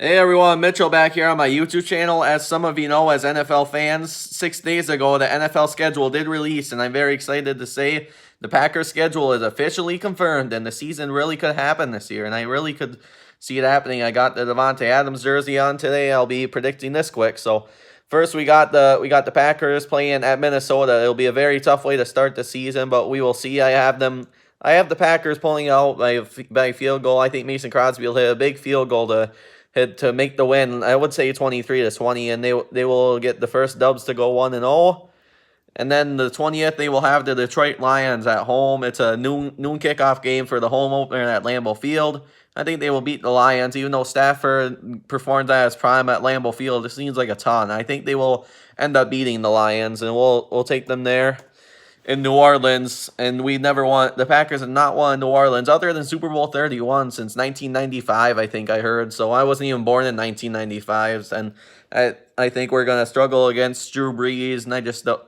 Hey everyone, Mitchell back here on my YouTube channel. As some of you know, as NFL fans, 6 days ago the NFL schedule did release, and I'm very excited to say the Packers schedule is officially confirmed, and the season really could happen this year, and I really could see it happening. I got the Devontae Adams jersey on today. I'll be predicting this quick. So first we got the Packers playing at Minnesota. It'll be a very tough way to start the season, but we will see. I have the Packers pulling out by field goal. I think Mason Crosby will hit a big field goal to make the win. I would say 23-20, and they will get the first dubs to go 1-0. And then the 20th, they will have the Detroit Lions at home. It's a noon kickoff game for the home opener at Lambeau Field. I think they will beat the Lions, even though Stafford performed at his prime at Lambeau Field. It seems like a ton. I think they will end up beating the Lions, and we'll take them there in New Orleans, and the Packers have not won in New Orleans other than Super Bowl 31 since 1995, I think I heard. So I wasn't even born in 1995, and I think we're gonna struggle against Drew Brees,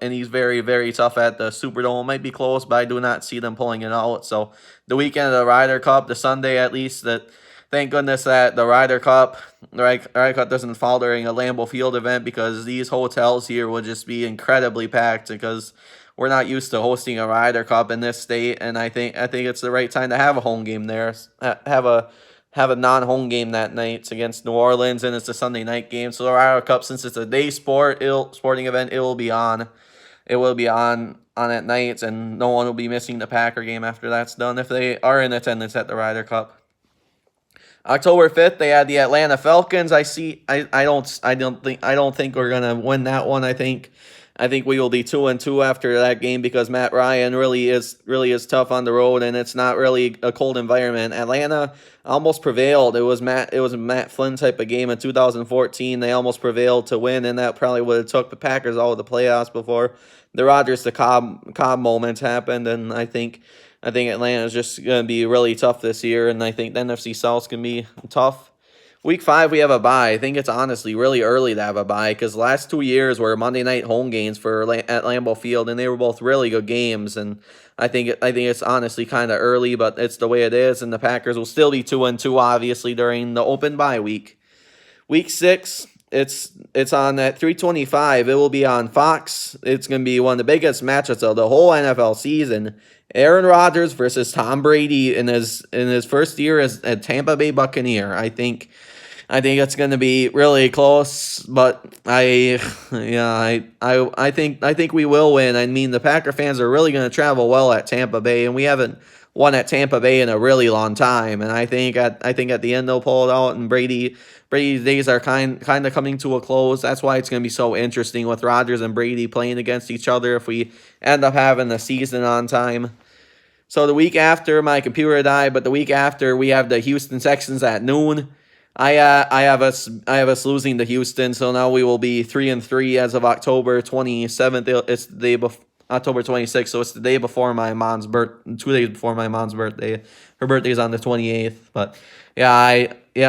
and he's very, very tough at the Superdome. Might be close, but I do not see them pulling it out. So the weekend of the Ryder Cup, the Sunday at least, that thank goodness that the Ryder Cup doesn't fall during a Lambeau Field event, because these hotels here would just be incredibly packed, because we're not used to hosting a Ryder Cup in this state, and I think it's the right time to have a home game there. Have a non-home game that night. It's against New Orleans, and it's a Sunday night game. So the Ryder Cup, since it's a day sporting event, it will be on. It will be on at night, and no one will be missing the Packer game after that's done if they are in attendance at the Ryder Cup. October 5th, they had the Atlanta Falcons. I don't think we're gonna win that one. I think we will be 2-2 after that game, because Matt Ryan really is tough on the road, and it's not really a cold environment. Atlanta almost prevailed. It was a Matt Flynn type of game in 2014. They almost prevailed to win, and that probably would have took the Packers out of the playoffs before the Rodgers to Cobb moment happened. And I think Atlanta is just going to be really tough this year, and I think the NFC South can be tough. Week 5, we have a bye. I think it's honestly really early to have a bye, because the last 2 years were Monday night home games at Lambeau Field, and they were both really good games. And I think it's honestly kind of early, but it's the way it is. And the Packers will still be 2-2, obviously, during the open bye week. Week 6, it's on at 3:25. It will be on Fox. It's going to be one of the biggest matchups of the whole NFL season. Aaron Rodgers versus Tom Brady in his first year as a Tampa Bay Buccaneer. I think it's going to be really close, but I think we will win. I mean, the Packer fans are really going to travel well at Tampa Bay, and we haven't won at Tampa Bay in a really long time. And I think at the end they'll pull it out, and Brady's days are kind of coming to a close. That's why it's going to be so interesting with Rodgers and Brady playing against each other if we end up having the season on time. So the week after, my computer died, but the week after we have the Houston Texans at noon. I have us losing to Houston, so now we will be 3-3 as of October 27th. It's the day before October 26th, so it's the day before my mom's 2 days before my mom's birthday. Her birthday is on the 28th, but yeah,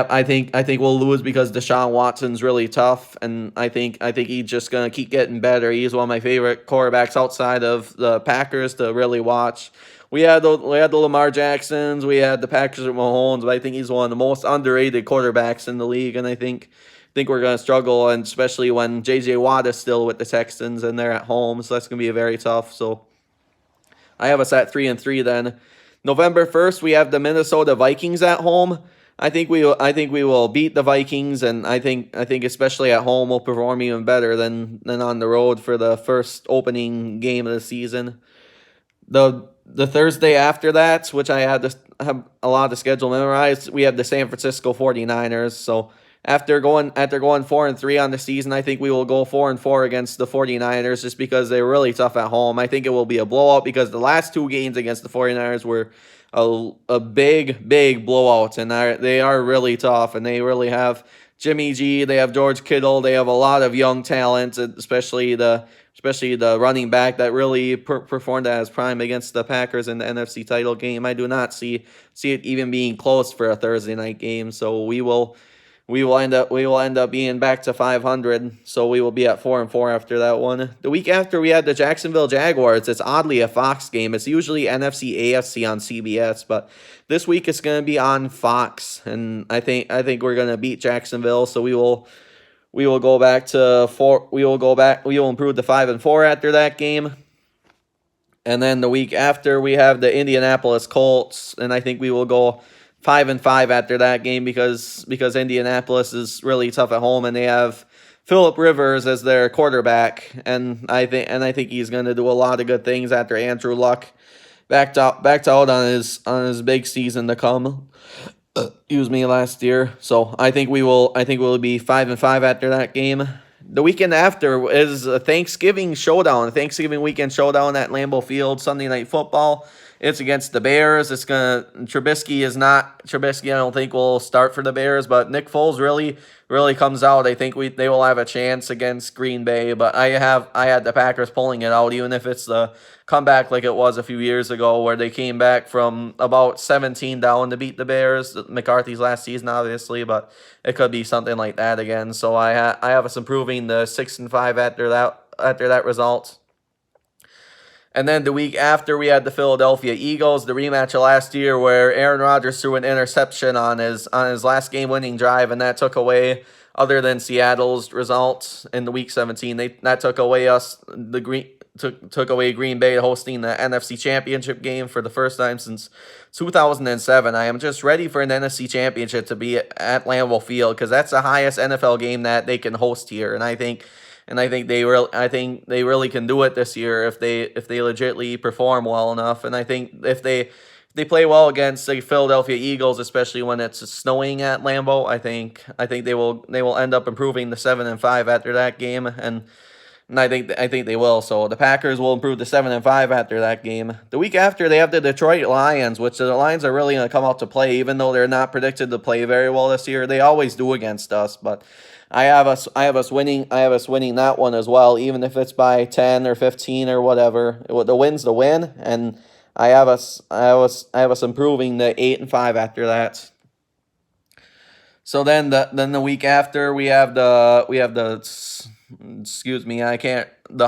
I think we'll lose because Deshaun Watson's really tough, and I think he's just gonna keep getting better. He's one of my favorite quarterbacks outside of the Packers to really watch. We had the Lamar Jacksons, we had the Packers with Mahomes, but I think he's one of the most underrated quarterbacks in the league, and I think we're going to struggle, and especially when J.J. Watt is still with the Texans and they're at home, so that's going to be very tough. So I have us at 3-3 then. November 1st, we have the Minnesota Vikings at home. I think we will beat the Vikings, and I think especially at home we'll perform even better than on the road for the first opening game of the season. The Thursday after that, which I have a lot of the schedule memorized, we have the San Francisco 49ers. So after going 4-3 on the season, I think we will go 4-4 against the 49ers, just because they're really tough at home. I think it will be a blowout, because the last 2 games against the 49ers were a big blowout, and they are really tough, and they really have Jimmy G, they have George Kittle, they have a lot of young talent, especially the running back that really performed at his prime against the Packers in the NFC title game. I do not see it even being close for a Thursday night game. So we will we will end up being back to 500, so we will be at 4-4 after that one. The week after, we had the Jacksonville Jaguars. It's oddly a Fox game. It's usually NFC AFC on CBS, but this week it's going to be on Fox, and I think we're going to beat Jacksonville, so we will go back to 4. We will improve to 5-4 after that game. And then the week after, we have the Indianapolis Colts, and I think we will go 5-5 after that game because Indianapolis is really tough at home, and they have Phillip Rivers as their quarterback, and I think he's going to do a lot of good things after Andrew Luck backed out on his big season to come. Last year. So I think we'll be 5-5 after that game. The weekend after is a Thanksgiving weekend showdown at Lambeau Field, Sunday Night Football. It's against the Bears. Trubisky, I don't think will start for the Bears, but Nick Foles really comes out. I think they will have a chance against Green Bay, but I had the Packers pulling it out, even if it's the comeback like it was a few years ago where they came back from about 17 down to beat the Bears. McCarthy's last season, obviously, but it could be something like that again. So I have us improving to 6-5 after that result. And then the week after, we had the Philadelphia Eagles, the rematch of last year where Aaron Rodgers threw an interception on his last game-winning drive, and that took away, other than Seattle's results in the Week 17, that took away took away Green Bay hosting the NFC Championship game for the first time since 2007. I am just ready for an NFC Championship to be at Lambeau Field because that's the highest NFL game that they can host here, and I think they really can do it this year if they legitimately perform well enough. And I think if they play well against the Philadelphia Eagles, especially when it's snowing at Lambeau, I think they will end up improving to 7-5 after that game, and I think they will. So the Packers will improve to 7-5 after that game. The week after, they have the Detroit Lions, which the Lions are really going to come out to play, even though they're not predicted to play very well this year. They always do against us, but I have us winning that one as well, even if it's by 10 or 15 or whatever. The win's the win, and I have us improving to 8-5 after that. So then the week after, we have the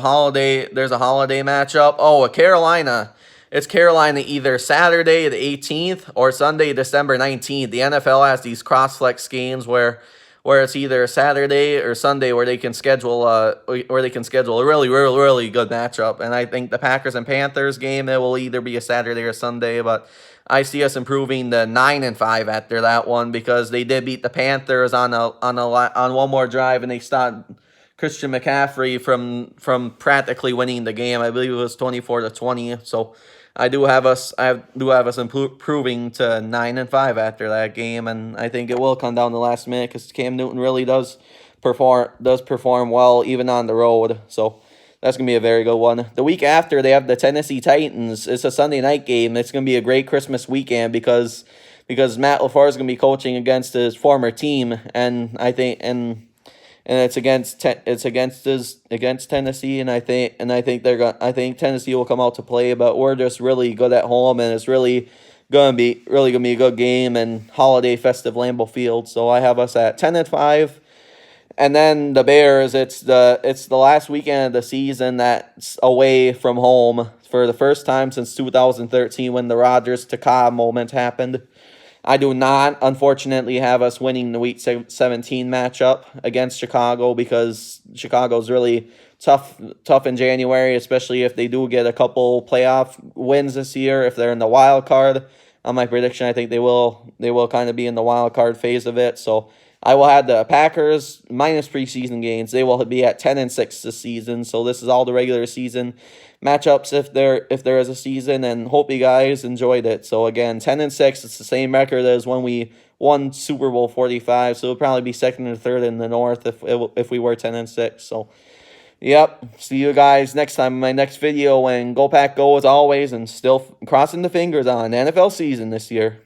holiday. There's a holiday matchup. Oh, Carolina. It's Carolina either Saturday the 18th or Sunday December 19th. The NFL has these cross-flex games where it's either Saturday or Sunday where they can schedule a really good matchup. And I think the Packers and Panthers game, it will either be a Saturday or Sunday, but I see us improving to 9-5 after that one because they did beat the Panthers on one more drive, and they stopped Christian McCaffrey from practically winning the game. I believe it was 24-20. So I do have us improving to 9-5 after that game, and I think it will come down to the last minute because Cam Newton really does perform well even on the road. So that's going to be a very good one. The week after, they have the Tennessee Titans. It's a Sunday night game. It's going to be a great Christmas weekend because Matt LaFleur is going to be coaching against his former team, and I think it's against Tennessee, and I think Tennessee will come out to play, but we're just really good at home, and it's really gonna be a good game and holiday festive Lambeau Field. So I have us at 10-5. And then the Bears, it's the last weekend of the season that's away from home for the first time since 2013 when the Rodgers to Cobb moment happened. I do not, unfortunately, have us winning the Week 17 matchup against Chicago because Chicago's really tough in January, especially if they do get a couple playoff wins this year. If they're in the wild card, on my prediction, I think they will kind of be in the wild card phase of it. So I will have the Packers minus preseason games. They will be at 10-6 this season. So this is all the regular season matchups if there is a season, and hope you guys enjoyed it. So again, 10-6. It's the same record as when we won Super Bowl 45. So it'll probably be second or third in the North if we were 10-6. So yep. See you guys next time in my next video. And go Pack Go as always, and still crossing the fingers on NFL season this year.